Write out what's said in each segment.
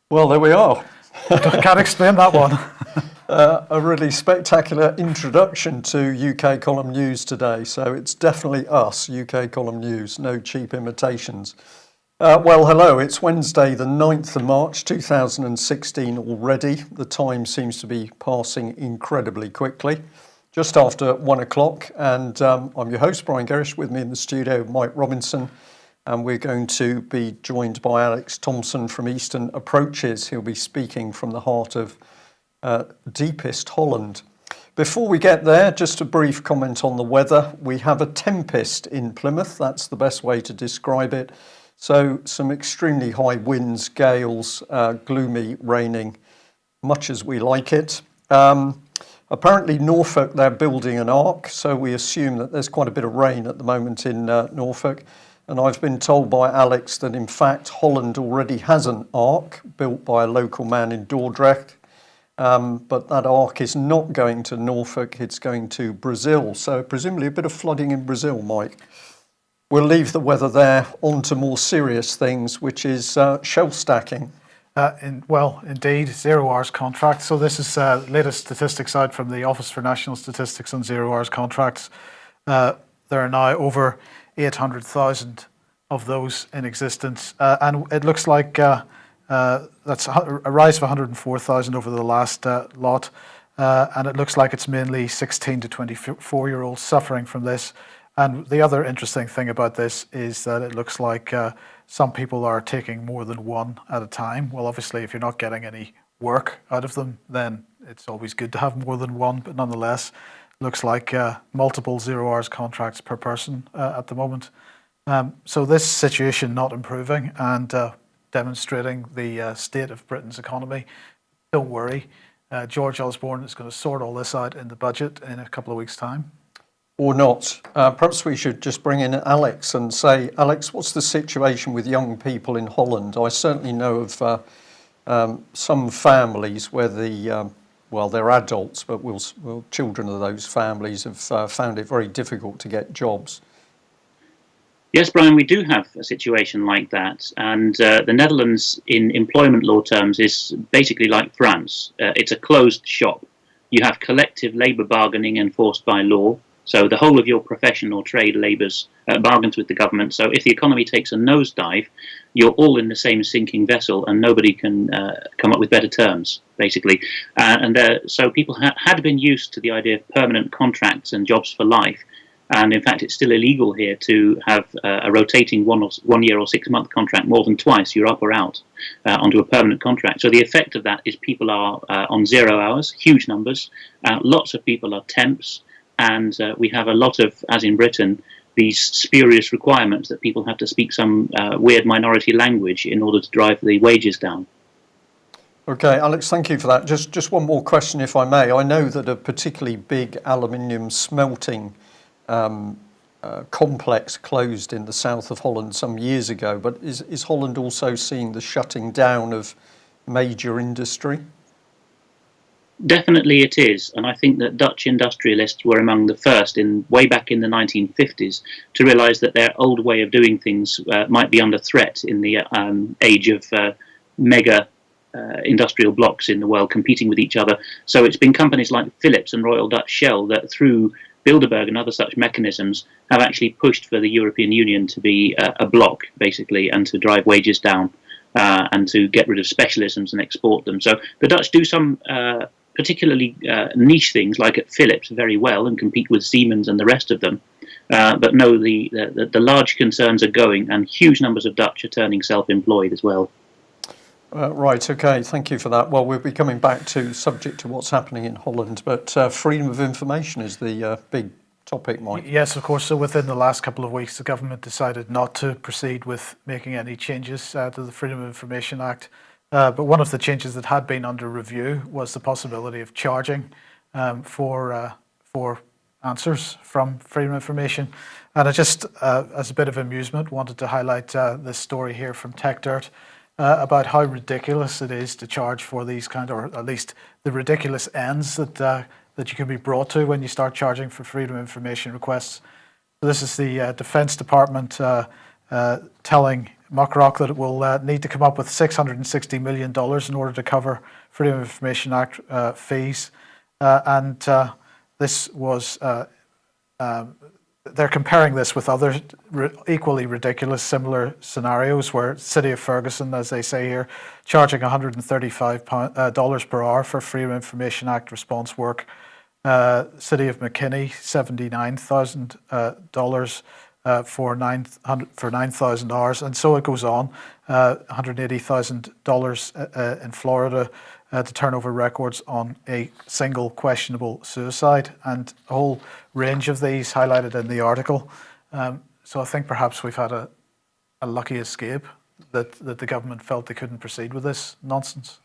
Well, there we are. Can't explain that one. A really spectacular introduction to UK Column News today. So it's definitely us, UK Column News, no cheap imitations. Well, hello, it's Wednesday the 9th of March 2016 already. The time seems to be passing incredibly quickly. Just after 1 o'clock, and I'm your host, Brian Gerrish. With me in the studio, Mike Robinson. And we're going to be joined by Alex Thompson from Eastern Approaches. He'll be speaking from the heart of deepest Holland. Before we get there, just a brief comment on the weather. We have a tempest in Plymouth. That's the best way to describe it. So some extremely high winds, gales, gloomy, raining, much as we like it. Apparently Norfolk, they're building an ark. So we assume that there's quite a bit of rain at the moment in Norfolk. And I've been told by Alex that in fact Holland already has an ark built by a local man in Dordrecht. But that ark is not going to Norfolk, it's going to Brazil. So presumably a bit of flooding in Brazil, Mike. We'll leave the weather there, on to more serious things, which is shelf stacking. Well, indeed, 0 hours contracts. So this is latest statistics out from the Office for National Statistics on 0 hours contracts. There are now over 800,000 of those in existence, and it looks like that's a rise of 104,000 over the last lot, and it looks like it's mainly 16 to 24-year-olds suffering from this. And the other interesting thing about this is that it looks like some people are taking more than one at a time. Well, obviously, if you're not getting any work out of them, then it's always good to have more than one, but nonetheless, looks like multiple 0 hours contracts per person at the moment. So this situation not improving and demonstrating the state of Britain's economy. Don't worry, George Osborne is going to sort all this out in the budget in a couple of weeks' time. Or not. Perhaps we should just bring in Alex and say, Alex, what's the situation with young people in Holland? I certainly know of some families where well, they're adults, but children of those families have found it very difficult to get jobs. Yes, Brian, we do have a situation like that. And the Netherlands, in employment law terms, is basically like France. It's a closed shop. You have collective labour bargaining enforced by law. So the whole of your profession or trade labours bargains with the government. So if the economy takes a nosedive, you're all in the same sinking vessel and nobody can come up with better terms, basically. So people had been used to the idea of permanent contracts and jobs for life. And in fact, it's still illegal here to have a rotating 1 year or 6 month contract more than twice. You're up or out onto a permanent contract. So the effect of that is people are on 0 hours, huge numbers. Lots of people are temps. And we have a lot of, as in Britain, these spurious requirements that people have to speak some weird minority language in order to drive the wages down. Okay, Alex, thank you for that. Just one more question, if I may. I know that a particularly big aluminium smelting complex closed in the south of Holland some years ago, but is Holland also seeing the shutting down of major industry? Definitely it is, and I think that Dutch industrialists were among the first, way back in the 1950s, to realise that their old way of doing things might be under threat in the age of mega industrial blocks in the world competing with each other. So it's been companies like Philips and Royal Dutch Shell that, through Bilderberg and other such mechanisms, have actually pushed for the European Union to be a bloc, basically, and to drive wages down and to get rid of specialisms and export them. So the Dutch do some particularly niche things like at Philips very well and compete with Siemens and the rest of them. But no, the large concerns are going, and huge numbers of Dutch are turning self-employed as well. Right, okay, thank you for that. Well, we'll be coming back to subject to what's happening in Holland, but freedom of information is the big topic, Mike. Yes, of course. So within the last couple of weeks, the government decided not to proceed with making any changes to the Freedom of Information Act. But one of the changes that had been under review was the possibility of charging for answers from Freedom of Information. And I just, as a bit of amusement, wanted to highlight this story here from TechDirt about how ridiculous it is to charge for these or at least the ridiculous ends that you can be brought to when you start charging for Freedom of Information requests. So this is the Defense Department telling Muckrock that it will need to come up with $660 million in order to cover Freedom of Information Act fees. This was, they're comparing this with other equally ridiculous similar scenarios where City of Ferguson, as they say here, charging $135 per hour for Freedom of Information Act response work. City of McKinney, $79,000 for 9,000 hours, and so it goes on. $180,000 in Florida to turn over records on a single questionable suicide, and a whole range of these highlighted in the article. So I think perhaps we've had a lucky escape that the government felt they couldn't proceed with this nonsense.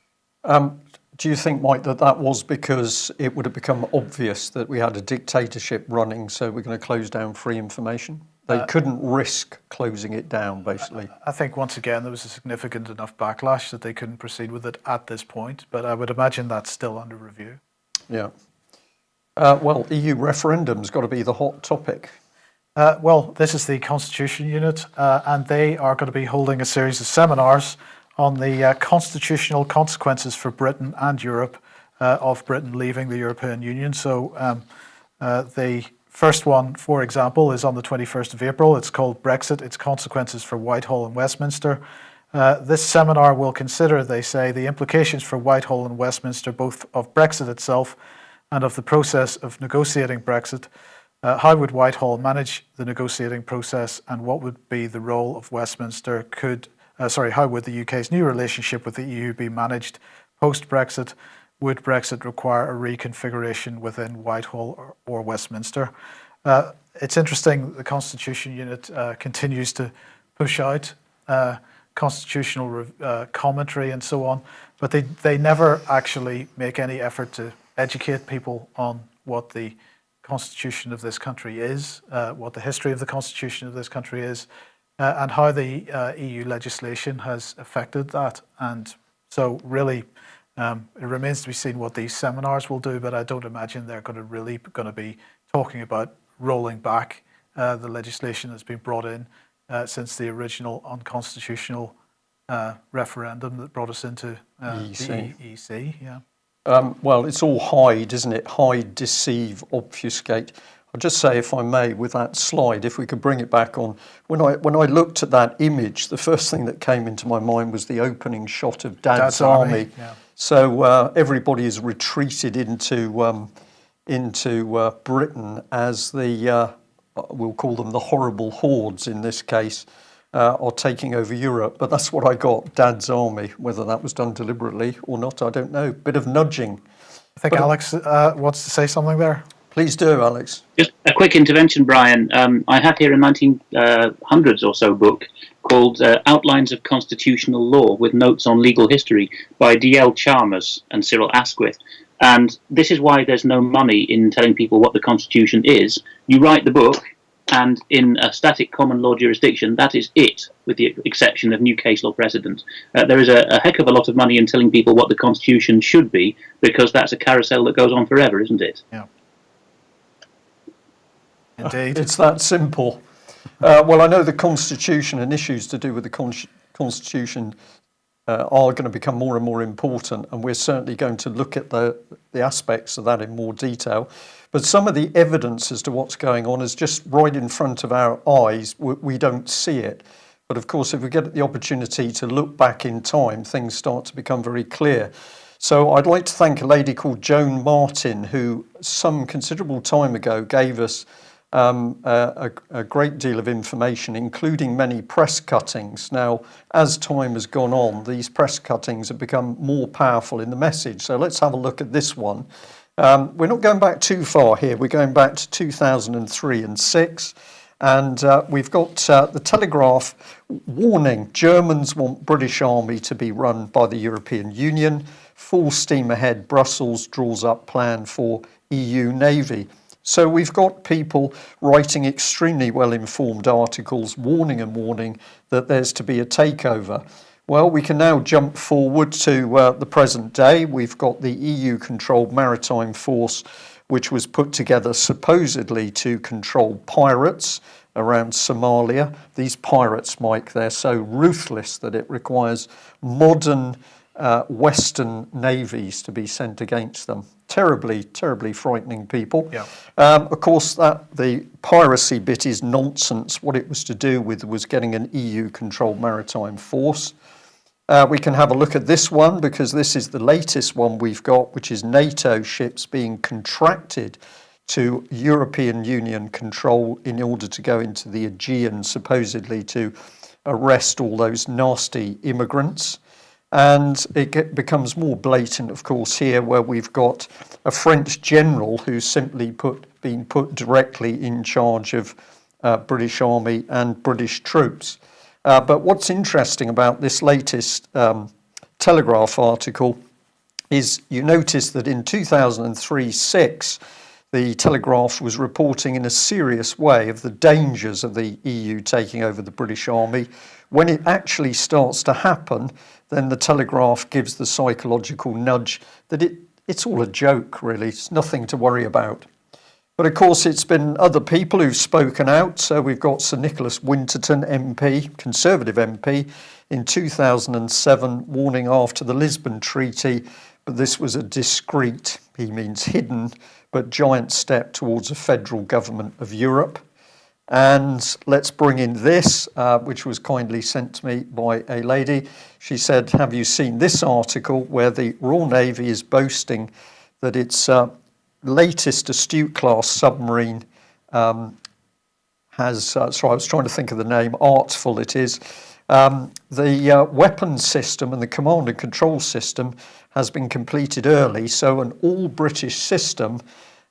Do you think, Mike, that was because it would have become obvious that we had a dictatorship running, so we're going to close down free information? They couldn't risk closing it down, basically. I think, once again, there was a significant enough backlash that they couldn't proceed with it at this point, but I would imagine that's still under review. Yeah. Well, EU referendum's got to be the hot topic. Well, this is the Constitution Unit, and they are going to be holding a series of seminars on the constitutional consequences for Britain and Europe of Britain leaving the European Union. So the first one, for example, is on the 21st of April. It's called Brexit, Its Consequences for Whitehall and Westminster. This seminar will consider, they say, the implications for Whitehall and Westminster, both of Brexit itself and of the process of negotiating Brexit. How would Whitehall manage the negotiating process, and what would be the role of Westminster? How would the UK's new relationship with the EU be managed post-Brexit? Would Brexit require a reconfiguration within Whitehall or Westminster? It's interesting, the Constitution Unit continues to push out constitutional commentary and so on, but they never actually make any effort to educate people on what the Constitution of this country is, what the history of the Constitution of this country is, and how the EU legislation has affected that. And so really, it remains to be seen what these seminars will do, but I don't imagine they're going to be talking about rolling back the legislation that's been brought in since the original unconstitutional referendum that brought us into the EEC. Yeah. Well, it's all hide, isn't it? Hide, deceive, obfuscate. I'll just say, if I may, with that slide, if we could bring it back on. When I looked at that image, the first thing that came into my mind was the opening shot of Dad's Army. Yeah. So everybody is retreated into Britain as the, we'll call them the horrible hordes in this case, are taking over Europe. But that's what I got, Dad's Army. Whether that was done deliberately or not, I don't know. Bit of nudging. I think Alex wants to say something there. Please do, Alex. Just a quick intervention, Brian. I have here a 1900s or so book called Outlines of Constitutional Law with Notes on Legal History by D.L. Chalmers and Cyril Asquith. And this is why there's no money in telling people what the Constitution is. You write the book, and in a static common law jurisdiction, that is it, with the exception of new case law precedent. There is a heck of a lot of money in telling people what the Constitution should be, because that's a carousel that goes on forever, isn't it? Yeah. Indeed. It's that simple. Well, I know the Constitution and issues to do with the Constitution are going to become more and more important, and we're certainly going to look at the aspects of that in more detail. But some of the evidence as to what's going on is just right in front of our eyes. We don't see it. But of course, if we get the opportunity to look back in time, things start to become very clear. So I'd like to thank a lady called Joan Martin, who some considerable time ago gave us a great deal of information, including many press cuttings. Now, as time has gone on, these press cuttings have become more powerful in the message. So let's have a look at this one. We're not going back too far here. We're going back to 2003 and 6. And we've got the Telegraph warning, Germans want British Army to be run by the European Union. Full steam ahead, Brussels draws up plan for EU Navy. So we've got people writing extremely well-informed articles warning that there's to be a takeover. Well, we can now jump forward to the present day. We've got the EU-controlled maritime force which was put together supposedly to control pirates around Somalia. These pirates, Mike, they're so ruthless that it requires modern Western navies to be sent against them. Terribly, terribly frightening people. Yeah. Of course, the piracy bit is nonsense. What it was to do with was getting an EU-controlled maritime force. We can have a look at this one because this is the latest one we've got, which is NATO ships being contracted to European Union control in order to go into the Aegean, supposedly to arrest all those nasty immigrants. And it becomes more blatant, of course, here where we've got a French general who's simply been put directly in charge of British Army and British troops. But what's interesting about this latest Telegraph article is you notice that in 2003-06, the Telegraph was reporting in a serious way of the dangers of the EU taking over the British Army. When it actually starts to happen, then the Telegraph gives the psychological nudge that it's all a joke, really. It's nothing to worry about. But of course, it's been other people who've spoken out. So we've got Sir Nicholas Winterton, MP, Conservative MP, in 2007, warning after the Lisbon Treaty, but this was a discreet, he means hidden, but giant step towards a federal government of Europe. And let's bring in this, which was kindly sent to me by a lady. She said, have you seen this article where the Royal Navy is boasting that its latest Astute-class submarine has, sorry, I was trying to think of the name, Artful it is. The weapons system and the command and control system has been completed early, so an all-British system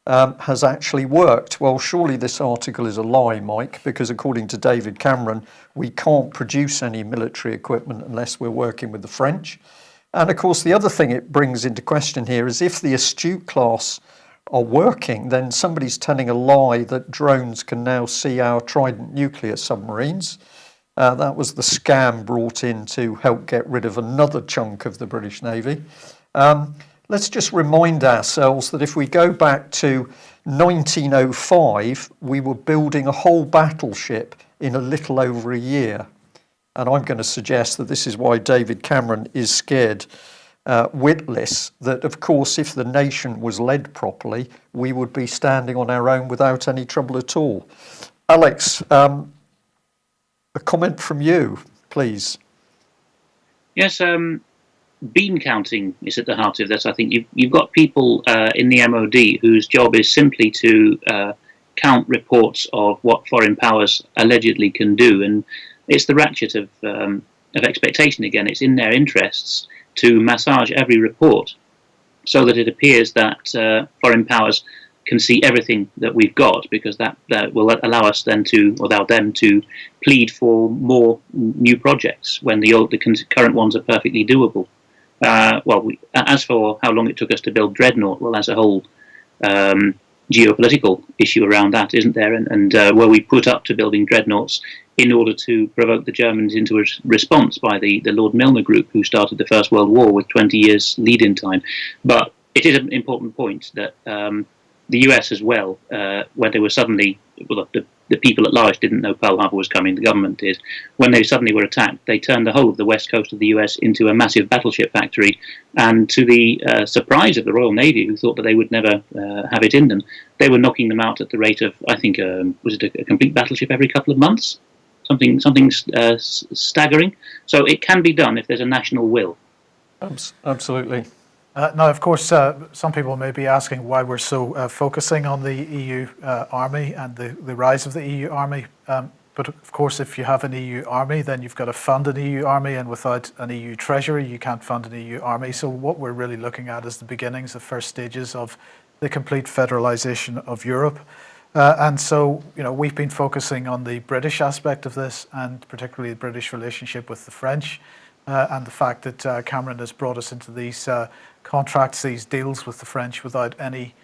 has actually worked. Well, surely this article is a lie, Mike, because according to David Cameron, we can't produce any military equipment unless we're working with the French. And of course, the other thing it brings into question here is if the Astute class are working, then somebody's telling a lie that drones can now see our Trident nuclear submarines. That was the scam brought in to help get rid of another chunk of the British Navy. Let's just remind ourselves that if we go back to 1905, we were building a whole battleship in a little over a year. And I'm going to suggest that this is why David Cameron is scared witless, that of course if the nation was led properly, we would be standing on our own without any trouble at all. Alex, a comment from you, please. Yes, bean counting is at the heart of this. I think you've got people in the MOD whose job is simply to count reports of what foreign powers allegedly can do, and it's the ratchet of expectation again. It's in their interests to massage every report so that it appears that foreign powers can see everything that we've got, because that will allow us then to, or allow them to plead for more new projects when the current ones are perfectly doable. As for how long it took us to build Dreadnought, well, there's a whole geopolitical issue around that, isn't there? And were we put up to building Dreadnoughts in order to provoke the Germans into a response by the Lord Milner Group, who started the First World War with 20 years lead-in time? But it is an important point that the US as well, when they were suddenly, well, the people at large didn't know Pearl Harbor was coming, the government did. When they suddenly were attacked, they turned the whole of the west coast of the US into a massive battleship factory. And to the surprise of the Royal Navy, who thought that they would never have it in them, they were knocking them out at the rate of, I think, was it a complete battleship every couple of months? Something staggering. So it can be done if there's a national will. Absolutely. Now, of course, some people may be asking why we're so focusing on the EU army and the rise of the EU army. But of course, if you have an EU army, then you've got to fund an EU army, and without an EU treasury, you can't fund an EU army. So what we're really looking at is the beginnings, the first stages of the complete federalisation of Europe. And so, you know, we've been focusing on the British aspect of this, and particularly the British relationship with the French, and the fact that Cameron has brought us into these contracts, these deals with the French without any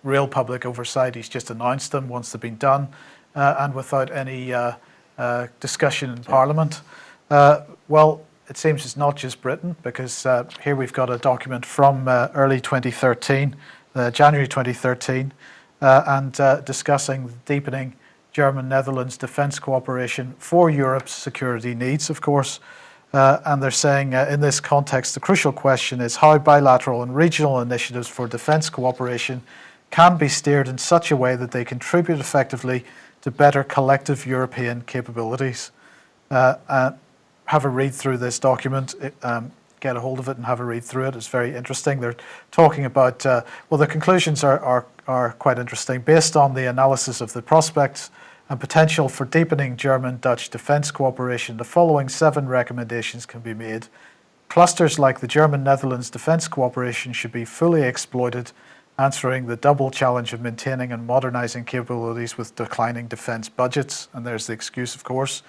real public oversight. He's just announced them once they've been done, and without any discussion in Parliament. Well, it seems it's not just Britain, because here we've got a document from early 2013 January 2013, and discussing deepening German-Netherlands defence cooperation for Europe's security needs, of course. And they're saying in this context, the crucial question is how bilateral and regional initiatives for defence cooperation can be steered in such a way that they contribute effectively to better collective European capabilities. Have a read through this document, get a hold of it and have a read through it. It's very interesting. They're talking about, well, the conclusions are quite interesting. Based on the analysis of the prospects and potential for deepening German-Dutch defence cooperation, the following 7 recommendations can be made. Clusters like the German-Netherlands defence cooperation should be fully exploited, answering the double challenge of maintaining and modernising capabilities with declining defence budgets. And there's the excuse, of course.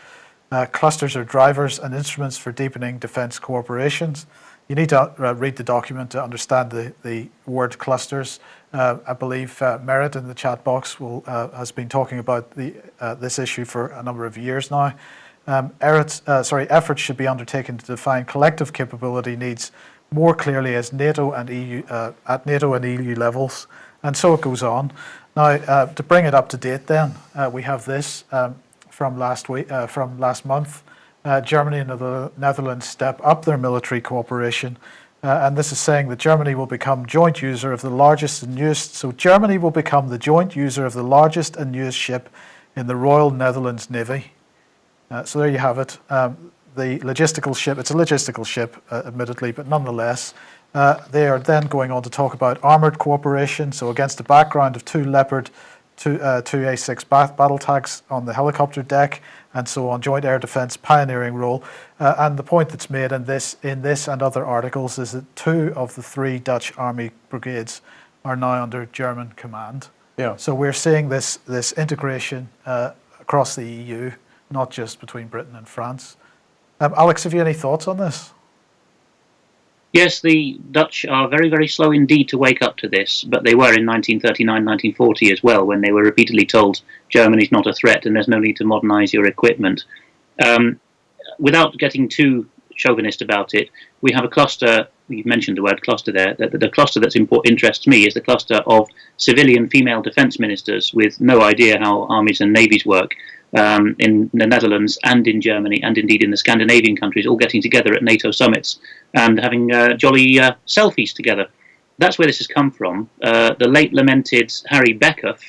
Clusters are drivers and instruments for deepening defence cooperations. You need to read the document to understand the word clusters. I believe Merit in the chat box has been talking about this issue for a number of years now. Efforts should be undertaken to define collective capability needs more clearly as NATO and EU at NATO and EU levels, and so it goes on. Now, to bring it up to date, then we have this from last month. Germany and the Netherlands step up their military cooperation, and this is saying that Germany will become joint user of the largest and newest. So Germany will become the joint user of the largest and newest ship in the Royal Netherlands Navy. So there you have it. The logistical ship. It's a logistical ship, admittedly, but nonetheless, they are then going on to talk about armoured cooperation. So against the background of 2 Leopard 2 A6 battle tanks on the helicopter deck, and so on, joint air defence pioneering role. And the point that's made in this and other articles is that 2 of the 3 Dutch army brigades are now under German command. Yeah. So we're seeing this integration across the EU, not just between Britain and France. Alex, have you any thoughts on this? Yes, the Dutch are very, very slow indeed to wake up to this, but they were in 1939, 1940 as well, when they were repeatedly told Germany's not a threat and there's no need to modernise your equipment. Without getting too chauvinist about it, we have a cluster, you mentioned the word cluster there, the cluster that interests me is the cluster of civilian female defence ministers with no idea how armies and navies work, in the Netherlands and in Germany and indeed in the Scandinavian countries, all getting together at NATO summits and having jolly selfies together. That's where this has come from. The late lamented Harry Beckoff,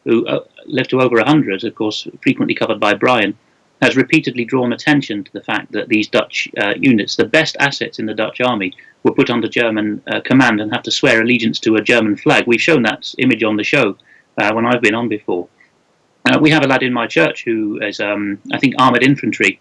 who lived to over 100, of course, frequently covered by Brian, has repeatedly drawn attention to the fact that these Dutch units, the best assets in the Dutch army, were put under German command and have to swear allegiance to a German flag. We've shown that image on the show when I've been on before. We have a lad in my church who is, I think, armoured infantry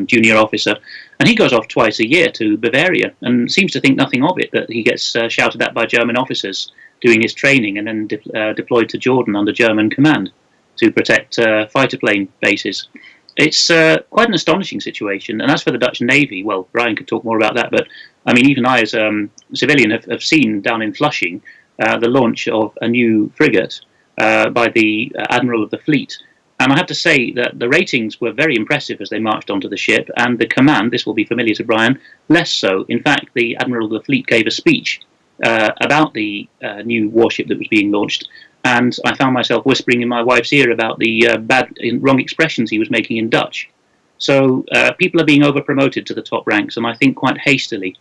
junior officer, and he goes off twice a year to Bavaria and seems to think nothing of it, that he gets shouted at by German officers doing his training and then deployed to Jordan under German command to protect fighter plane bases. It's quite an astonishing situation. And as for the Dutch Navy, well, Brian could talk more about that, but I mean, even I as a civilian have seen down in Flushing the launch of a new frigate by the Admiral of the Fleet. And I have to say that the ratings were very impressive as they marched onto the ship, and the command, this will be familiar to Brian, less so. In fact, the Admiral of the Fleet gave a speech about the new warship that was being launched, and I found myself whispering in my wife's ear about the wrong expressions he was making in Dutch. So people are being over-promoted to the top ranks, and I think quite hastily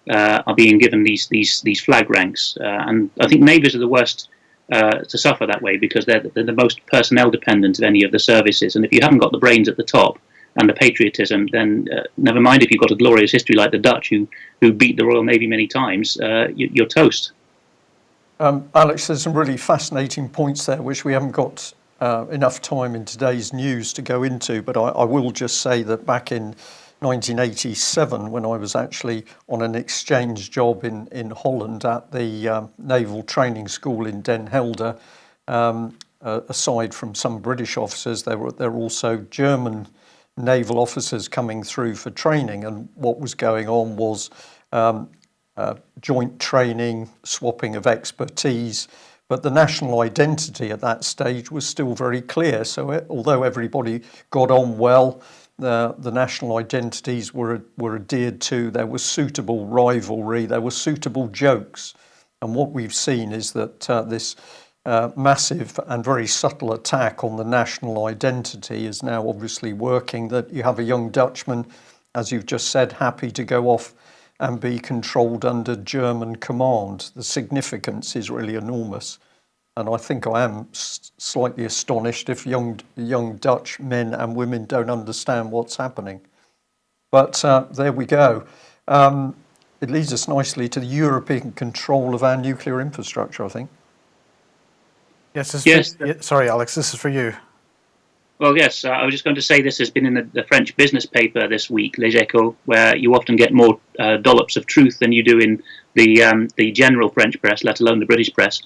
are being given these flag ranks. And I think navies are the worst to suffer that way, because they're the most personnel dependent of any of the services. And if you haven't got the brains at the top and the patriotism, then never mind if you've got a glorious history like the Dutch, who beat the Royal Navy many times, you're toast. Alex, there's some really fascinating points there, which we haven't got enough time in today's news to go into, but I will just say that back in 1987, when I was actually on an exchange job in Holland at the Naval Training School in Den Helder, aside from some British officers, there were also German naval officers coming through for training, and what was going on was joint training, swapping of expertise, but the national identity at that stage was still very clear. So although everybody got on well, the national identities were adhered to. There was suitable rivalry. There were suitable jokes. And what we've seen is that this massive and very subtle attack on the national identity is now obviously working, that you have a young Dutchman, as you've just said, happy to go off and be controlled under German command. The significance is really enormous. And I think I am slightly astonished if young Dutch men and women don't understand what's happening. But there we go. It leads us nicely to the European control of our nuclear infrastructure, I think. Yes. Sorry, Alex, this is for you. Well, yes, I was just going to say this has been in the French business paper this week, Les Echos, where you often get more dollops of truth than you do in the general French press, let alone the British press.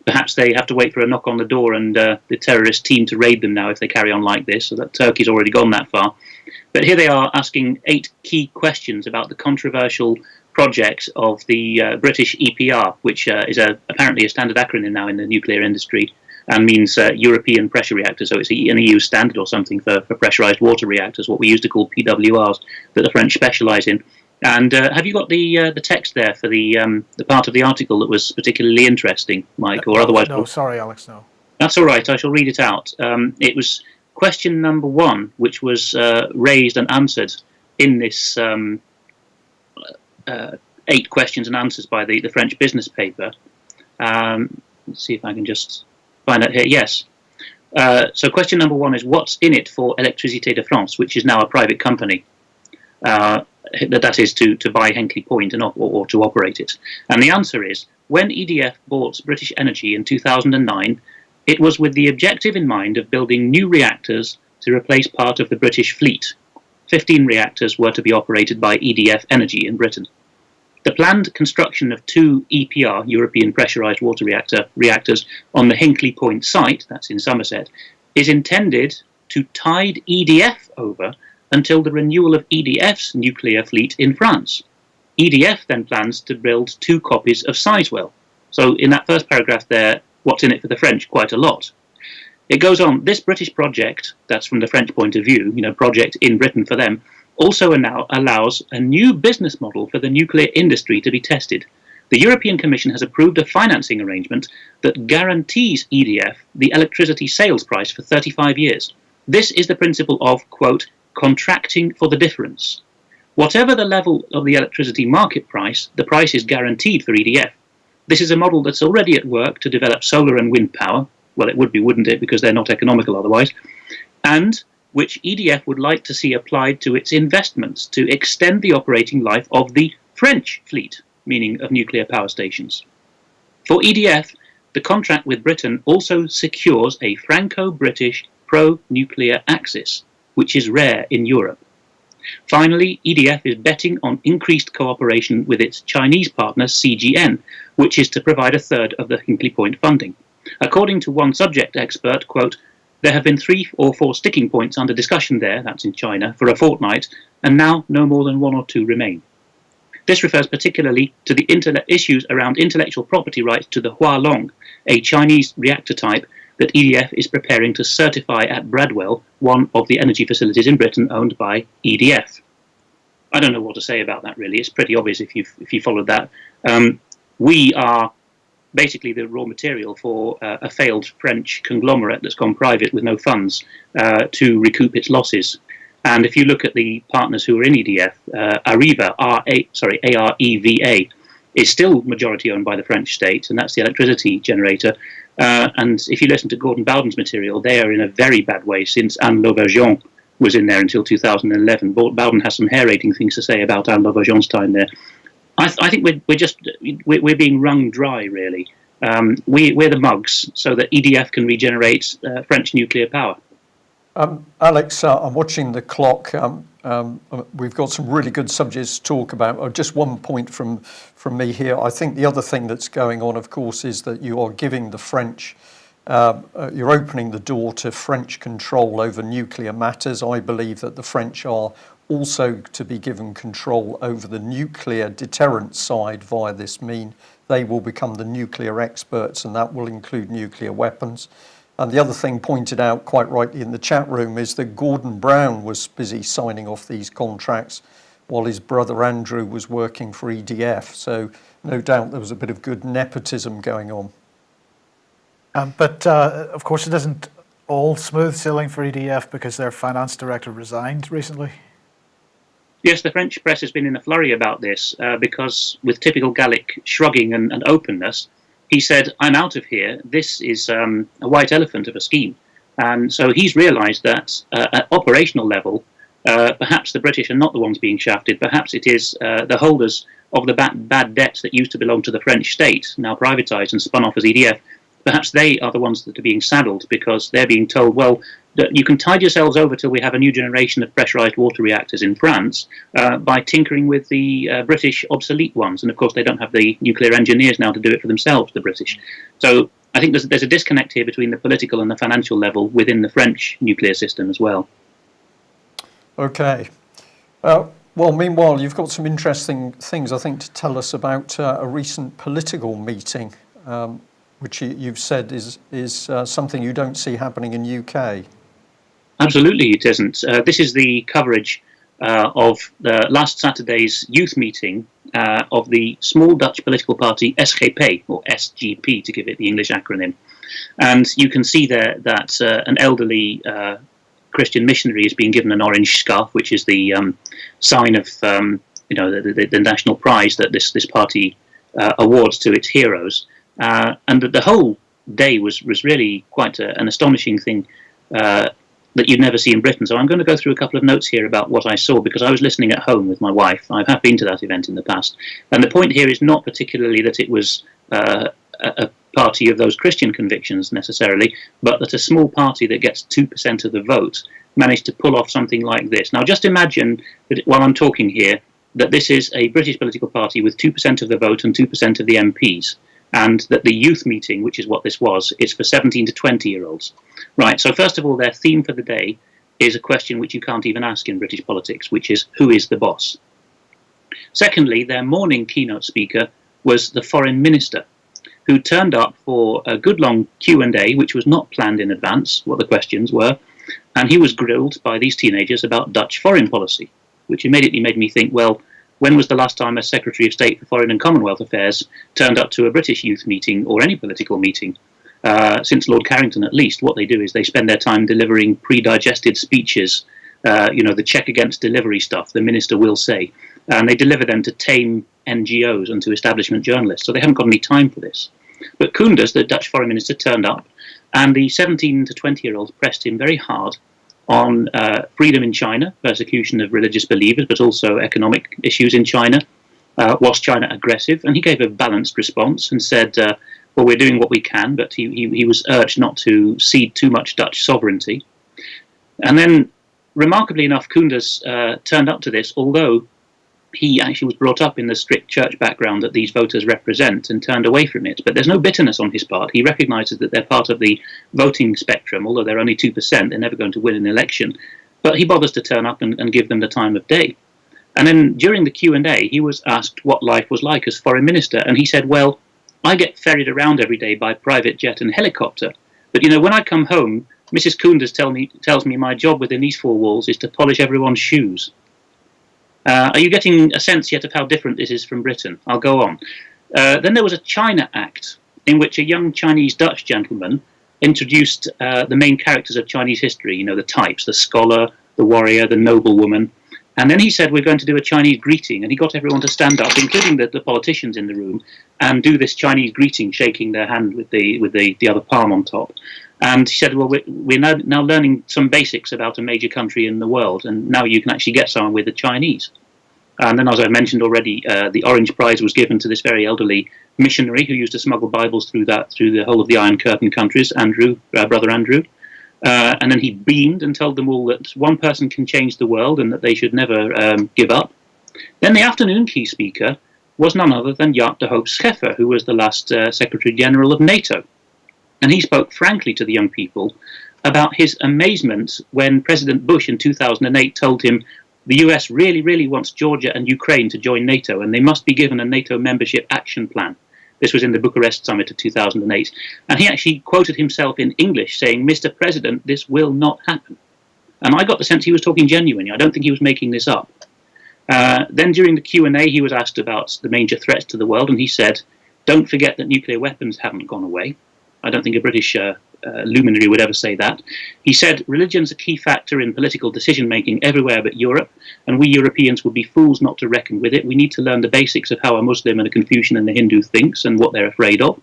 Perhaps they have to wait for a knock on the door and the terrorist team to raid them now if they carry on like this, so that Turkey's already gone that far. But here they are asking 8 key questions about the controversial project of the British EPR, which is apparently a standard acronym now in the nuclear industry, and means European pressure reactor. So it's an EU standard or something for pressurized water reactors, what we used to call PWRs, that the French specialize in. And have you got the text there for the part of the article that was particularly interesting, Mike, or otherwise? No, sorry, Alex, no. That's all right. I shall read it out. It was question number 1, which was raised and answered in this 8 questions and answers by the French business paper. Let's see if I can just find out here. Yes. So question number 1 is, what's in it for Électricité de France, which is now a private company? That is to buy Hinkley Point or to operate it. And the answer is, when EDF bought British Energy in 2009, it was with the objective in mind of building new reactors to replace part of the British fleet. 15 reactors were to be operated by EDF Energy in Britain. The planned construction of 2 EPR, European Pressurised Water reactors, on the Hinkley Point site, that's in Somerset, is intended to tide EDF over until the renewal of EDF's nuclear fleet in France. EDF then plans to build 2 copies of Sizewell. So in that first paragraph there, what's in it for the French? Quite a lot. It goes on, this British project, that's from the French point of view, project in Britain for them, also now allows a new business model for the nuclear industry to be tested. The European Commission has approved a financing arrangement that guarantees EDF the electricity sales price for 35 years. This is the principle of, quote, contracting for the difference. Whatever the level of the electricity market price, the price is guaranteed for EDF. This is a model that's already at work to develop solar and wind power. Well, it would be, wouldn't it, because they're not economical otherwise. And which EDF would like to see applied to its investments to extend the operating life of the French fleet, meaning of nuclear power stations. For EDF, the contract with Britain also secures a Franco-British pro-nuclear axis, which is rare in Europe. Finally, EDF is betting on increased cooperation with its Chinese partner CGN, which is to provide a third of the Hinkley Point funding. According to one subject expert, quote, there have been 3 or 4 sticking points under discussion there, that's in China, for a fortnight, and now no more than 1 or 2 remain. This refers particularly to the issues around intellectual property rights to the Hualong, a Chinese reactor type that EDF is preparing to certify at Bradwell, one of the energy facilities in Britain owned by EDF. I don't know what to say about that, really. It's pretty obvious if you followed that. We are basically the raw material for a failed French conglomerate that's gone private with no funds to recoup its losses. And if you look at the partners who are in EDF, Areva, AREVA, is still majority owned by the French state, and that's the electricity generator. And if you listen to Gordon Bowden's material, they are in a very bad way since Anne Lauvergeon was in there until 2011. Bowden has some hair-raising things to say about Anne Lauvergeon's time there. I think we're being wrung dry, really. We're the mugs, so that EDF can regenerate French nuclear power. Alex, I'm watching the clock. We've got some really good subjects to talk about. Just one point from me here. I think the other thing that's going on, of course, is that you are giving the French, you're opening the door to French control over nuclear matters. I believe that the French are also to be given control over the nuclear deterrent side via this mean. They will become the nuclear experts, and that will include nuclear weapons. And the other thing pointed out quite rightly in the chat room is that Gordon Brown was busy signing off these contracts while his brother Andrew was working for EDF. So no doubt there was a bit of good nepotism going on. But of course, it isn't all smooth sailing for EDF because their finance director resigned recently. Yes, the French press has been in a flurry about this because, with typical Gallic shrugging and openness, he said, "I'm out of here. This is a white elephant of a scheme." And so he's realised that at operational level, perhaps the British are not the ones being shafted. Perhaps it is the holders of the bad debts that used to belong to the French state, now privatised and spun off as EDF. Perhaps they are the ones that are being saddled because they're being told, well, that you can tide yourselves over till we have a new generation of pressurised water reactors in France by tinkering with the British obsolete ones. And of course, they don't have the nuclear engineers now to do it for themselves, the British. So I think there's a disconnect here between the political and the financial level within the French nuclear system as well. Okay. Well, meanwhile, you've got some interesting things, I think, to tell us about a recent political meeting, which you've said is something you don't see happening in UK. Absolutely, it isn't. This is the coverage of the last Saturday's youth meeting of the small Dutch political party SGP, or SGP to give it the English acronym. And you can see there that an elderly Christian missionary is being given an orange scarf, which is the sign of the national prize that this party awards to its heroes. And the whole day was really quite an astonishing thing that you'd never see in Britain. So I'm going to go through a couple of notes here about what I saw, because I was listening at home with my wife. I have been to that event in the past. And the point here is not particularly that it was a party of those Christian convictions necessarily, but that a small party that gets 2% of the vote managed to pull off something like this. Now just imagine that while I'm talking here, that this is a British political party with 2% of the vote and 2% of the MPs. And that the youth meeting, which is what this was, is for 17 to 20-year-olds. Right, so first of all, their theme for the day is a question which you can't even ask in British politics, which is, who is the boss? Secondly, their morning keynote speaker was the foreign minister, who turned up for a good long Q&A, which was not planned in advance, what the questions were, and he was grilled by these teenagers about Dutch foreign policy, which immediately made me think, well, when was the last time a Secretary of State for Foreign and Commonwealth Affairs turned up to a British youth meeting or any political meeting? Since Lord Carrington, at least, what they do is they spend their time delivering pre-digested speeches, the check against delivery stuff, the minister will say, and they deliver them to tame NGOs and to establishment journalists, so they haven't got any time for this. But Koenders, the Dutch foreign minister, turned up, and the 17 to 20-year-olds pressed him very hard on freedom in China, persecution of religious believers, but also economic issues in China. Was China aggressive? And he gave a balanced response and said, well, we're doing what we can, but he was urged not to cede too much Dutch sovereignty. And then, remarkably enough, Koenders turned up to this, although he actually was brought up in the strict church background that these voters represent and turned away from it. But there's no bitterness on his part. He recognises that they're part of the voting spectrum, although they're only 2%, they're never going to win an election. But he bothers to turn up and give them the time of day. And then during the Q&A, he was asked what life was like as foreign minister. And he said, well, I get ferried around every day by private jet and helicopter. But, when I come home, Mrs. Koenders tells me my job within these four walls is to polish everyone's shoes. Are you getting a sense yet of how different this is from Britain? I'll go on. Then there was a China Act in which a young Chinese Dutch gentleman introduced the main characters of Chinese history, the types, the scholar, the warrior, the noblewoman. And then he said, we're going to do a Chinese greeting. And he got everyone to stand up, including the politicians in the room, and do this Chinese greeting, shaking their hand with the other palm on top. And he said, well, we're now learning some basics about a major country in the world, and now you can actually get someone with the Chinese. And then, as I mentioned already, the Orange Prize was given to this very elderly missionary who used to smuggle Bibles through the whole of the Iron Curtain countries, Brother Andrew. And then he beamed and told them all that one person can change the world and that they should never give up. Then the afternoon key speaker was none other than Jaap de Hoop Scheffer, who was the last Secretary General of NATO. And he spoke frankly to the young people about his amazement when President Bush in 2008 told him the US really, really wants Georgia and Ukraine to join NATO, and they must be given a NATO membership action plan. This was in the Bucharest summit of 2008. And he actually quoted himself in English saying, Mr. President, this will not happen. And I got the sense he was talking genuinely. I don't think he was making this up. Then during the Q&A, he was asked about the major threats to the world, and he said, "Don't forget that nuclear weapons haven't gone away." I don't think a British luminary would ever say that. He said, "Religion's a key factor in political decision-making everywhere but Europe, and we Europeans would be fools not to reckon with it. We need to learn the basics of how a Muslim and a Confucian and a Hindu thinks and what they're afraid of."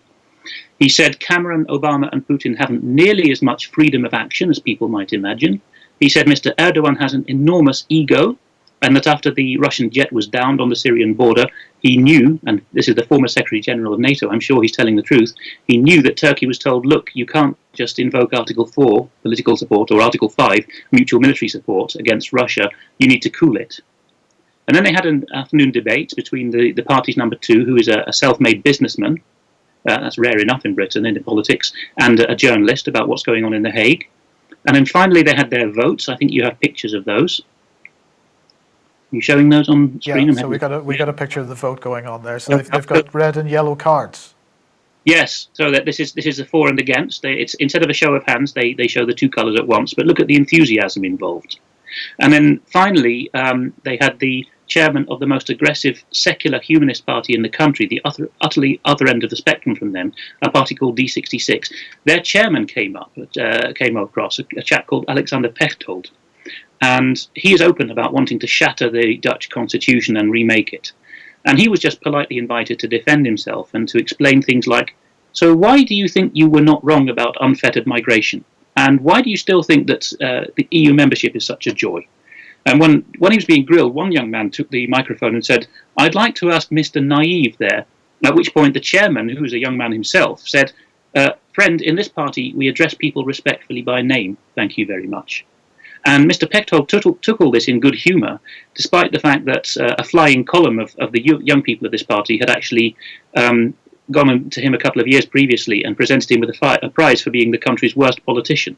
He said, "Cameron, Obama and Putin haven't nearly as much freedom of action as people might imagine." He said, "Mr. Erdogan has an enormous ego, and that after the Russian jet was downed on the Syrian border, he knew," and this is the former Secretary General of NATO, I'm sure he's telling the truth, he knew that Turkey was told, look, you can't just invoke Article 4, political support, or Article 5, mutual military support against Russia, you need to cool it. And then they had an afternoon debate between the party's number two, who is a self-made businessman, that's rare enough in Britain in politics, and a journalist about what's going on in The Hague. And then finally they had their votes. I think you have pictures of those. Are you showing those on screen? Yeah, so we got a picture of the vote going on there. So they've got red and yellow cards. Yes, so that this is the for and against. It's instead of a show of hands, they show the two colours at once. But look at the enthusiasm involved. And then finally, they had the chairman of the most aggressive secular humanist party in the country, the utterly other end of the spectrum from them, a party called D66. Their chairman came across a chap called Alexander Pechtold, and he is open about wanting to shatter the Dutch constitution and remake it. And he was just politely invited to defend himself and to explain things like, so why do you think you were not wrong about unfettered migration? And why do you still think that the EU membership is such a joy? And when he was being grilled, one young man took the microphone and said, I'd like to ask Mr. Naive there, at which point the chairman, who was a young man himself, said, friend, in this party we address people respectfully by name, thank you very much. And Mr. Pechtold took all this in good humour, despite the fact that a flying column of the young people of this party had actually gone to him a couple of years previously and presented him with a prize for being the country's worst politician.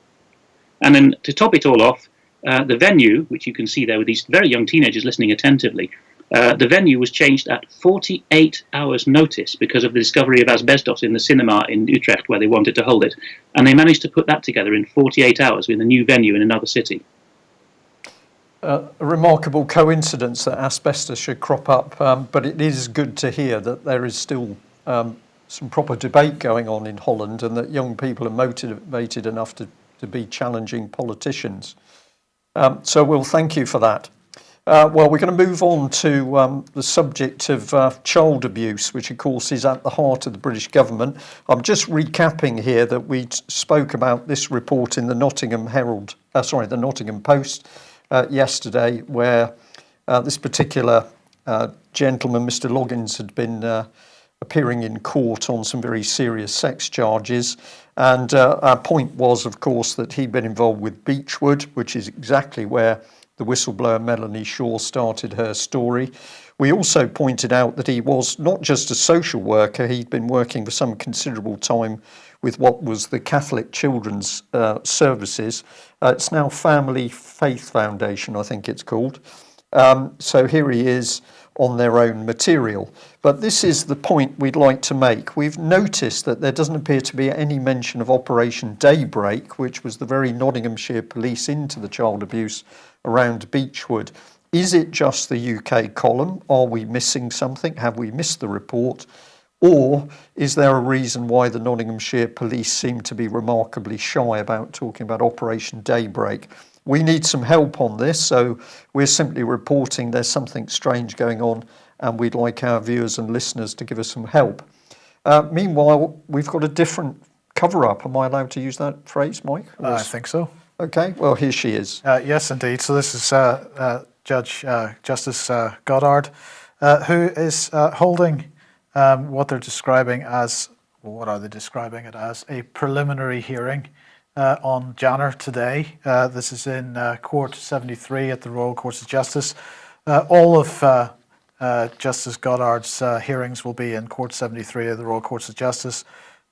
And then to top it all off, the venue, which you can see there with these very young teenagers listening attentively, the venue was changed at 48 hours' notice because of the discovery of asbestos in the cinema in Utrecht where they wanted to hold it. And they managed to put that together in 48 hours with a new venue in another city. A remarkable coincidence that asbestos should crop up, but it is good to hear that there is still some proper debate going on in Holland and that young people are motivated enough to be challenging politicians. So we'll thank you for that. Well, we're going to move on to the subject of child abuse, which of course is at the heart of the British government. I'm just recapping here that we spoke about this report in the Nottingham Post yesterday, where this particular gentleman, Mr. Loggins, had been appearing in court on some very serious sex charges. And our point was, of course, that he'd been involved with Beechwood, which is exactly where the whistleblower Melanie Shaw started her story. We also pointed out that he was not just a social worker, he'd been working for some considerable time with what was the Catholic Children's Services. It's now Family Faith Foundation, I think it's called. So here he is on their own material. But this is the point we'd like to make. We've noticed that there doesn't appear to be any mention of Operation Daybreak, which was the very Nottinghamshire police into the child abuse around Beechwood. Is it just the UK column? Are we missing something? Have we missed the report? Or is there a reason why the Nottinghamshire police seem to be remarkably shy about talking about Operation Daybreak? We need some help on this, so we're simply reporting there's something strange going on and we'd like our viewers and listeners to give us some help. Meanwhile, we've got a different cover-up. Am I allowed to use that phrase, Mike? I think so. Okay, well, here she is. Yes, indeed. So this is Justice Goddard, who is holding what they're describing as, well, what are they describing it as? A preliminary hearing on Janner today. This is in Court 73 at the Royal Courts of Justice. All of Justice Goddard's hearings will be in Court 73 of the Royal Courts of Justice.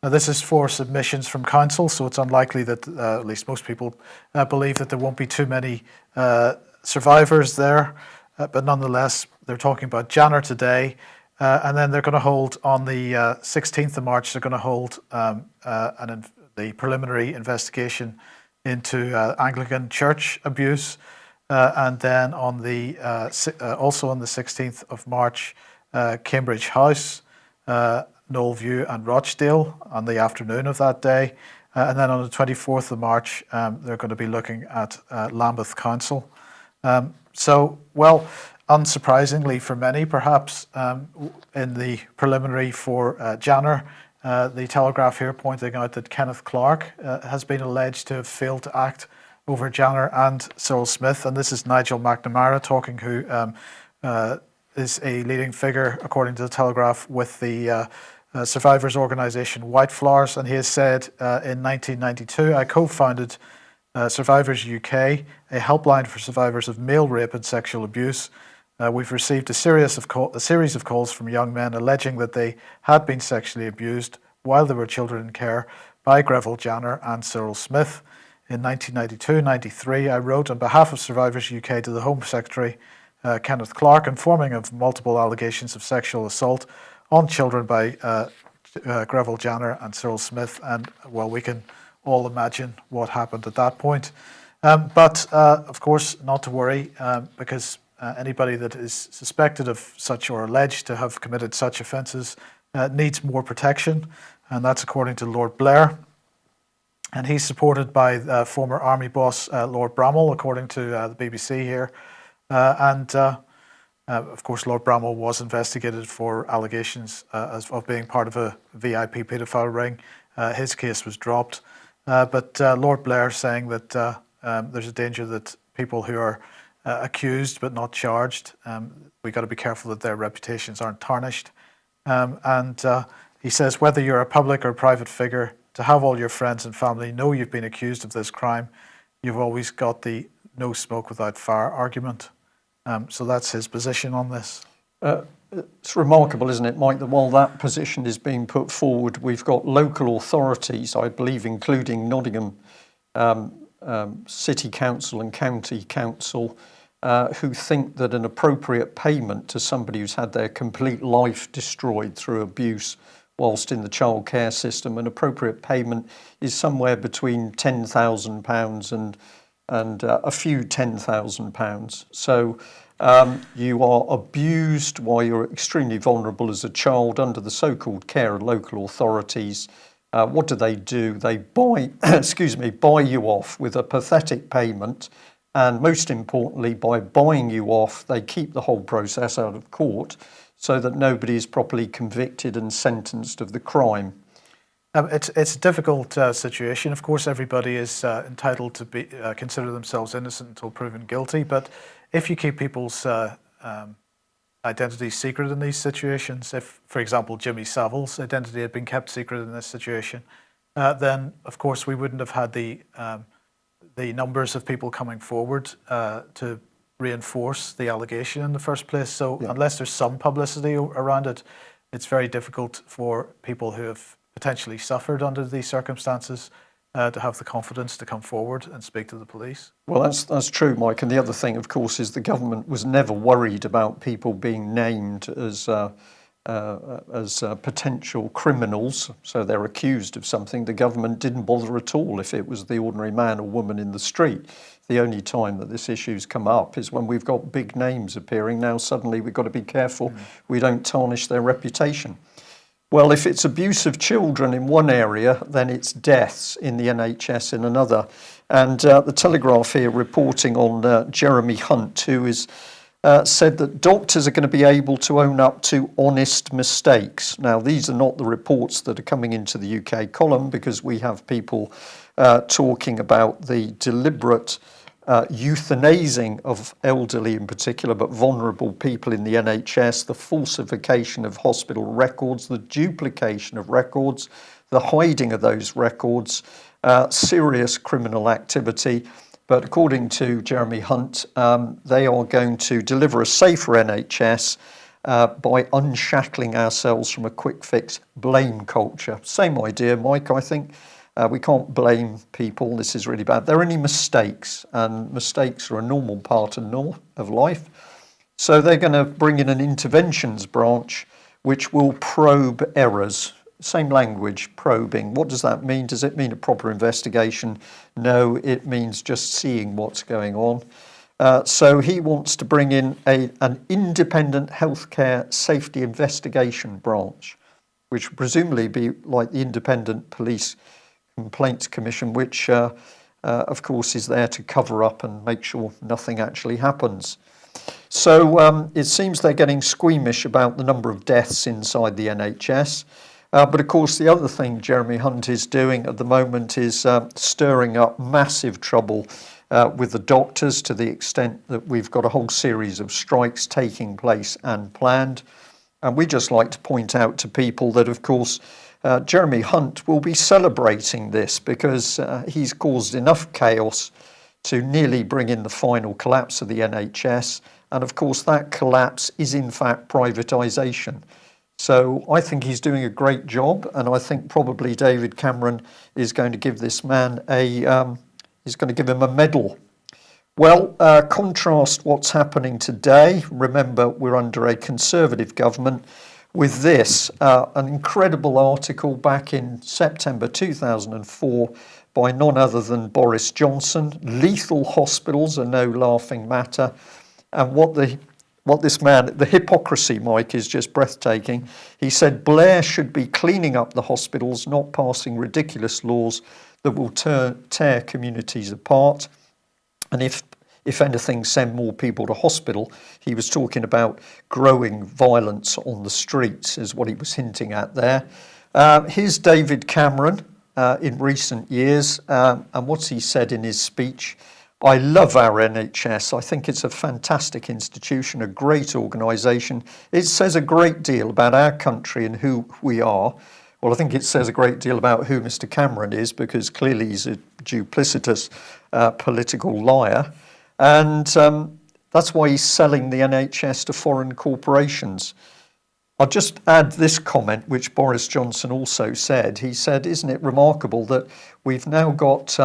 Now, this is for submissions from counsel, so it's unlikely that, at least most people believe that there won't be too many survivors there. But nonetheless, they're talking about Janner today. And then they're going to hold on the 16th of March, they're going to hold the preliminary investigation into Anglican church abuse. And then on the also on the 16th of March, Cambridge House, Knollview and Rochdale on the afternoon of that day. And then on the 24th of March, they're going to be looking at Lambeth Council. So, well, unsurprisingly for many, perhaps, in the preliminary for Janner, the Telegraph here pointing out that Kenneth Clarke has been alleged to have failed to act over Janner and Cyril Smith. And this is Nigel McNamara talking, who is a leading figure, according to the Telegraph, with the survivors organisation White Flowers. And he has said, in 1992, I co-founded Survivors UK, a helpline for survivors of male rape and sexual abuse. We've received a series of calls from young men alleging that they had been sexually abused while they were children in care by Greville Janner and Cyril Smith. In 1992-93, I wrote on behalf of Survivors UK to the Home Secretary, Kenneth Clarke, informing of multiple allegations of sexual assault on children by Greville Janner and Cyril Smith. And, well, we can all imagine what happened at that point. But, of course, not to worry, because anybody that is suspected of such or alleged to have committed such offences needs more protection, and that's according to Lord Blair. And he's supported by former Army boss Lord Bramall, according to the BBC here. Of course, Lord Bramall was investigated for allegations of being part of a VIP paedophile ring. His case was dropped. But Lord Blair saying that there's a danger that people who are accused but not charged, we've got to be careful that their reputations aren't tarnished. He says, whether you're a public or private figure, to have all your friends and family know you've been accused of this crime, you've always got the no smoke without fire argument. So that's his position on this. It's remarkable, isn't it, Mike, that while that position is being put forward, we've got local authorities, I believe, including Nottingham City Council and County Council, who think that an appropriate payment to somebody who's had their complete life destroyed through abuse whilst in the child care system, an appropriate payment is somewhere between £10,000 and a few £10,000. So you are abused while you're extremely vulnerable as a child under the so-called care of local authorities. What do? They buy, buy you off with a pathetic payment. And most importantly, by buying you off, they keep the whole process out of court so that nobody is properly convicted and sentenced of the crime. It's a difficult situation. Of course, everybody is entitled to be consider themselves innocent until proven guilty. But if you keep people's identity secret in these situations, if, for example, Jimmy Savile's identity had been kept secret in this situation, then, of course, we wouldn't have had the numbers of people coming forward to reinforce the allegation in the first place. So unless there's some publicity around it, it's very difficult for people who have potentially suffered under these circumstances to have the confidence to come forward and speak to the police. Well, that's true, Mike. And the other thing, of course, is the government was never worried about people being named as potential criminals. So they're accused of something. The government didn't bother at all if it was the ordinary man or woman in the street. The only time that this issue's come up is when we've got big names appearing. Now suddenly we've got to be careful we don't tarnish their reputation. Well, if it's abuse of children in one area, then it's deaths in the NHS in another. And the Telegraph here reporting on Jeremy Hunt, who is said that doctors are going to be able to own up to honest mistakes. Now, these are not the reports that are coming into the UK column, because we have people talking about the deliberate euthanizing of elderly in particular, but vulnerable people in the NHS, the falsification of hospital records, the duplication of records, the hiding of those records, serious criminal activity. But according to Jeremy Hunt, they are going to deliver a safer NHS by unshackling ourselves from a quick fix blame culture. Same idea, Mike, I think. We can't blame people. This is really bad. There are only mistakes, and mistakes are a normal part of life. So they're going to bring in an interventions branch which will probe errors. Same language, probing. What does that mean? Does it mean a proper investigation? No, it means just seeing what's going on. So he wants to bring in an independent healthcare safety investigation branch, which would presumably be like the Independent Police Complaints Commission, which, of course, is there to cover up and make sure nothing actually happens. So it seems they're getting squeamish about the number of deaths inside the NHS. But of course, the other thing Jeremy Hunt is doing at the moment is stirring up massive trouble with the doctors, to the extent that we've got a whole series of strikes taking place and planned. And we just like to point out to people that, of course, Jeremy Hunt will be celebrating this, because he's caused enough chaos to nearly bring in the final collapse of the NHS. And of course, that collapse is in fact privatisation. So I think he's doing a great job, and I think probably David Cameron is going to give this man he's going to give him a medal. Well, contrast what's happening today. Remember, we're under a Conservative government, with this, an incredible article back in September 2004 by none other than Boris Johnson. Lethal hospitals are no laughing matter. And what this man, the hypocrisy, Mike, is just breathtaking. He said Blair should be cleaning up the hospitals, not passing ridiculous laws that will tear communities apart. And if anything, send more people to hospital. He was talking about growing violence on the streets, is what he was hinting at there. Here's David Cameron in recent years, and what's he said in his speech? I love our NHS. I think it's a fantastic institution, a great organisation. It says a great deal about our country and who we are. Well, I think it says a great deal about who Mr. Cameron is, because clearly he's a duplicitous political liar. And that's why he's selling the NHS to foreign corporations. I'll just add this comment, which Boris Johnson also said. He said, isn't it remarkable that we've now got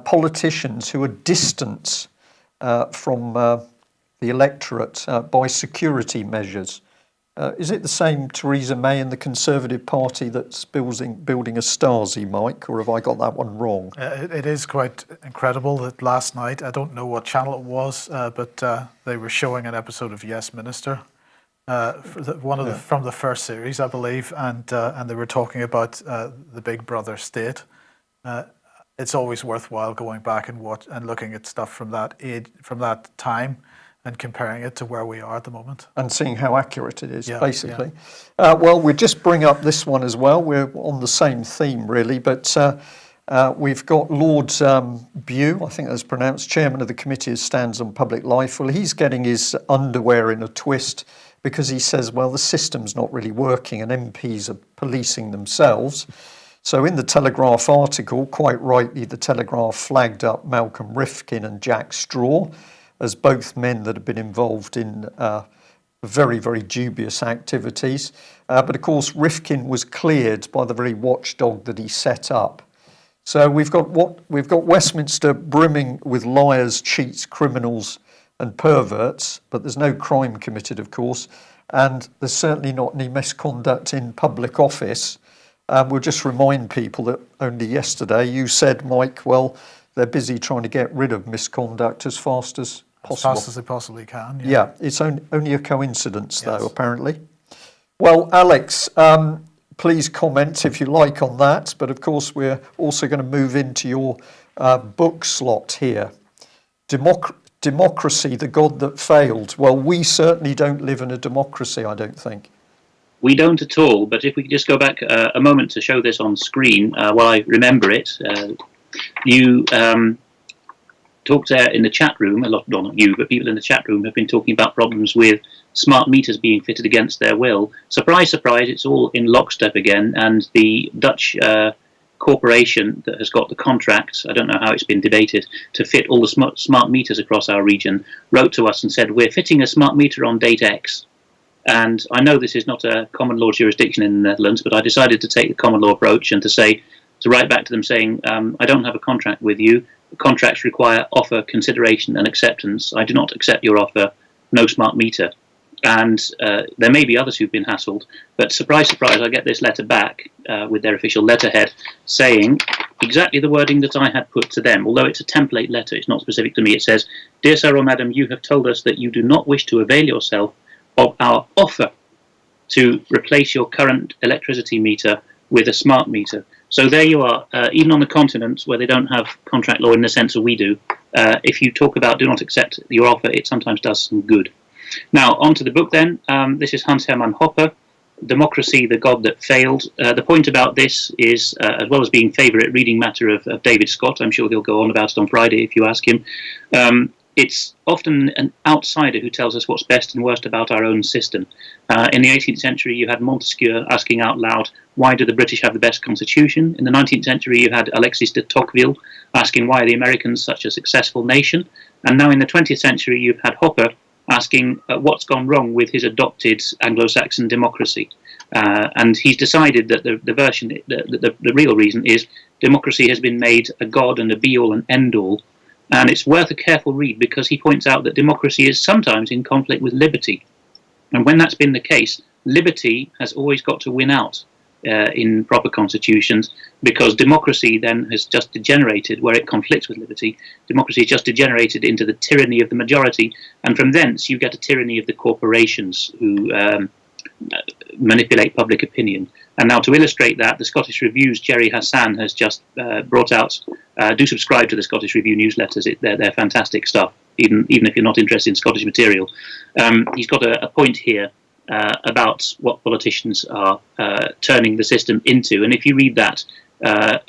politicians who are distant from the electorate by security measures? Is it the same Theresa May and the Conservative Party that's building a Stasi, Mike, or have I got that one wrong? It is quite incredible that last night, I don't know what channel it was, but they were showing an episode of Yes Minister, from the first series, I believe, and they were talking about the Big Brother state. It's always worthwhile going back and looking at stuff from that age, from that time, and comparing it to where we are at the moment. And seeing how accurate it is, basically. Yeah. Well, we'll just bring up this one as well. We're on the same theme, really, but we've got Lord Bew, I think that's pronounced, Chairman of the Committee of Stands on Public Life. Well, he's getting his underwear in a twist, because he says, well, the system's not really working and MPs are policing themselves. So in the Telegraph article, quite rightly, the Telegraph flagged up Malcolm Rifkin and Jack Straw as both men that have been involved in very, very dubious activities. But of course, Rifkin was cleared by the very watchdog that he set up. So we've got Westminster brimming with liars, cheats, criminals and perverts, but there's no crime committed, of course, and there's certainly not any misconduct in public office. We'll just remind people that only yesterday you said, Mike, well, they're busy trying to get rid of misconduct as fast as possible. As fast as they possibly can. Yeah, it's only a coincidence, though, apparently. Well, Alex, please comment if you like on that. But of course, we're also going to move into your book slot here. Democracy, the God that failed. Well, we certainly don't live in a democracy, I don't think. We don't at all, but if we could just go back a moment to show this on screen while I remember it. You talked in the chat room, well, not you, but people in the chat room have been talking about problems with smart meters being fitted against their will. Surprise, surprise, it's all in lockstep again, and the Dutch corporation that has got the contract, I don't know how it's been debated, to fit all the smart meters across our region, wrote to us and said, we're fitting a smart meter on date X. And I know this is not a common law jurisdiction in the Netherlands, but I decided to take the common law approach and to write back to them saying, I don't have a contract with you. The contracts require offer, consideration and acceptance. I do not accept your offer, no smart meter. And there may be others who've been hassled, but surprise, surprise, I get this letter back with their official letterhead saying exactly the wording that I had put to them, although it's a template letter, it's not specific to me. It says, "Dear Sir or Madam, you have told us that you do not wish to avail yourself of our offer to replace your current electricity meter with a smart meter." So there you are. Even on the continent where they don't have contract law in the sense that we do, if you talk about do not accept your offer, it sometimes does some good. Now, on to the book then. This is Hans Hermann Hoppe, Democracy, the God That Failed. The point about this is, as well as being favourite reading matter of David Scott, I'm sure he'll go on about it on Friday if you ask him, it's often an outsider who tells us what's best and worst about our own system. In the 18th century, you had Montesquieu asking out loud, why do the British have the best constitution? In the 19th century, you had Alexis de Tocqueville asking, why are the Americans such a successful nation? And now in the 20th century, you've had Hoppe asking what's gone wrong with his adopted Anglo-Saxon democracy. And he's decided that the real reason is democracy has been made a god and a be-all and end-all. And it's worth a careful read because he points out that democracy is sometimes in conflict with liberty. And when that's been the case, liberty has always got to win out in proper constitutions, because democracy then has just degenerated where it conflicts with liberty. Democracy has just degenerated into the tyranny of the majority, and from thence you get a tyranny of the corporations who manipulate public opinion. And now to illustrate that, the Scottish Review's Jerry Hassan has just brought out, do subscribe to the Scottish Review newsletters, they're fantastic stuff, even if you're not interested in Scottish material. He's got a point here about what politicians are turning the system into. And if you read that,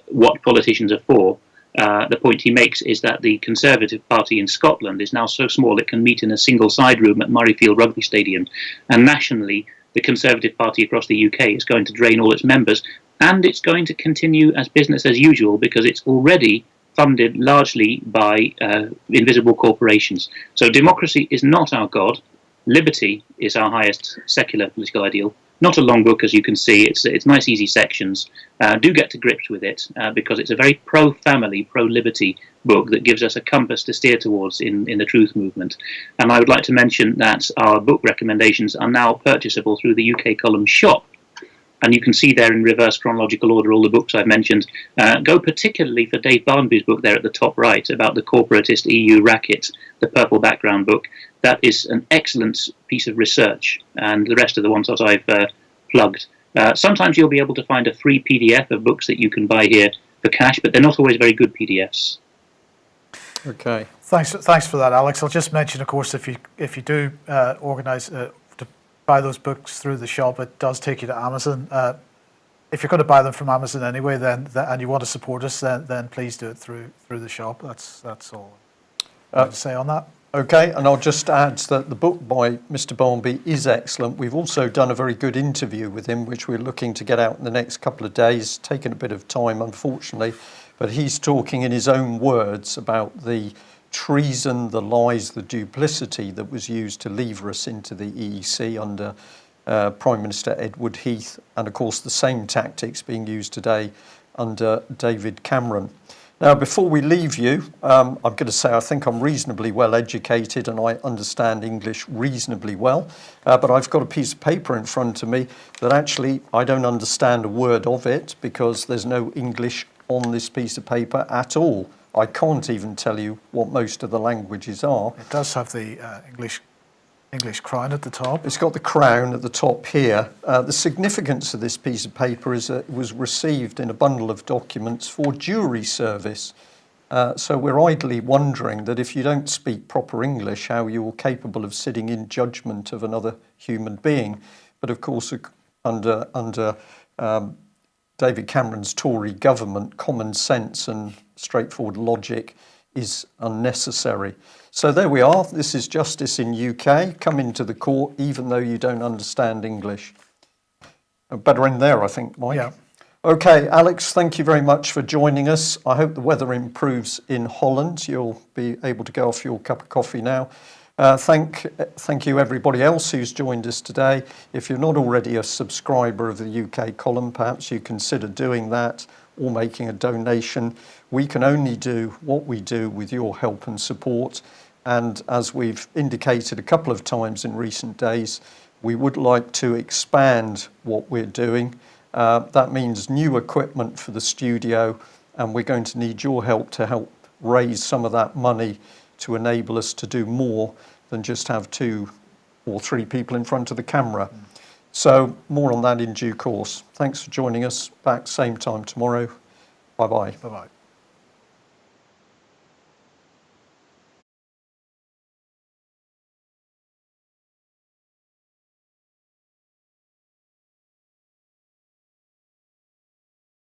what politicians are for, the point he makes is that the Conservative Party in Scotland is now so small it can meet in a single side room at Murrayfield Rugby Stadium. And nationally, the Conservative Party across the UK is going to drain all its members, and it's going to continue as business as usual because it's already funded largely by invisible corporations. So democracy is not our god. Liberty is our highest secular political ideal. Not a long book, as you can see. It's nice, easy sections. Do get to grips with it because it's a very pro-family, pro-liberty book that gives us a compass to steer towards in the truth movement. And I would like to mention that our book recommendations are now purchasable through the UK Column shop. And you can see there in reverse chronological order all the books I've mentioned. Go particularly for Dave Barnaby's book there at the top right about the corporatist EU racket, the purple background book. That is an excellent piece of research, and the rest of the ones that I've plugged. Sometimes you'll be able to find a free PDF of books that you can buy here for cash, but they're not always very good PDFs. Okay. Thanks for that, Alex. I'll just mention, of course, if you do organise to buy those books through the shop, it does take you to Amazon. If you're going to buy them from Amazon anyway, and you want to support us, then please do it through the shop. That's all I have to say on that. Okay, and I'll just add that the book by Mr. Barnby is excellent. We've also done a very good interview with him, which we're looking to get out in the next couple of days. Taken a bit of time, unfortunately, but he's talking in his own words about the treason, the lies, the duplicity that was used to lever us into the EEC under Prime Minister Edward Heath, and of course the same tactics being used today under David Cameron. Now, before we leave you, I'm going to say I think I'm reasonably well educated and I understand English reasonably well, but I've got a piece of paper in front of me that actually I don't understand a word of it because there's no English on this piece of paper at all. I can't even tell you what most of the languages are. It does have the English crown at the top. It's got the crown at the top here. The significance of this piece of paper is that it was received in a bundle of documents for jury service. So we're idly wondering that if you don't speak proper English, how you're capable of sitting in judgment of another human being. But of course, under David Cameron's Tory government, common sense and straightforward logic is unnecessary. So there we are. This is justice in UK. Come into the court even though you don't understand English. Better end there, I think, Mike. Yeah. Okay, Alex, thank you very much for joining us. I hope the weather improves in Holland. You'll be able to go off your cup of coffee now. Thank you everybody else who's joined us today. If you're not already a subscriber of the UK Column, perhaps you consider doing that or making a donation. We can only do what we do with your help and support. And as we've indicated a couple of times in recent days, we would like to expand what we're doing. That means new equipment for the studio and we're going to need your help to help raise some of that money to enable us to do more than just have 2 or 3 people in front of the camera. So more on that in due course. Thanks for joining us. Back same time tomorrow. Bye-bye. Bye-bye.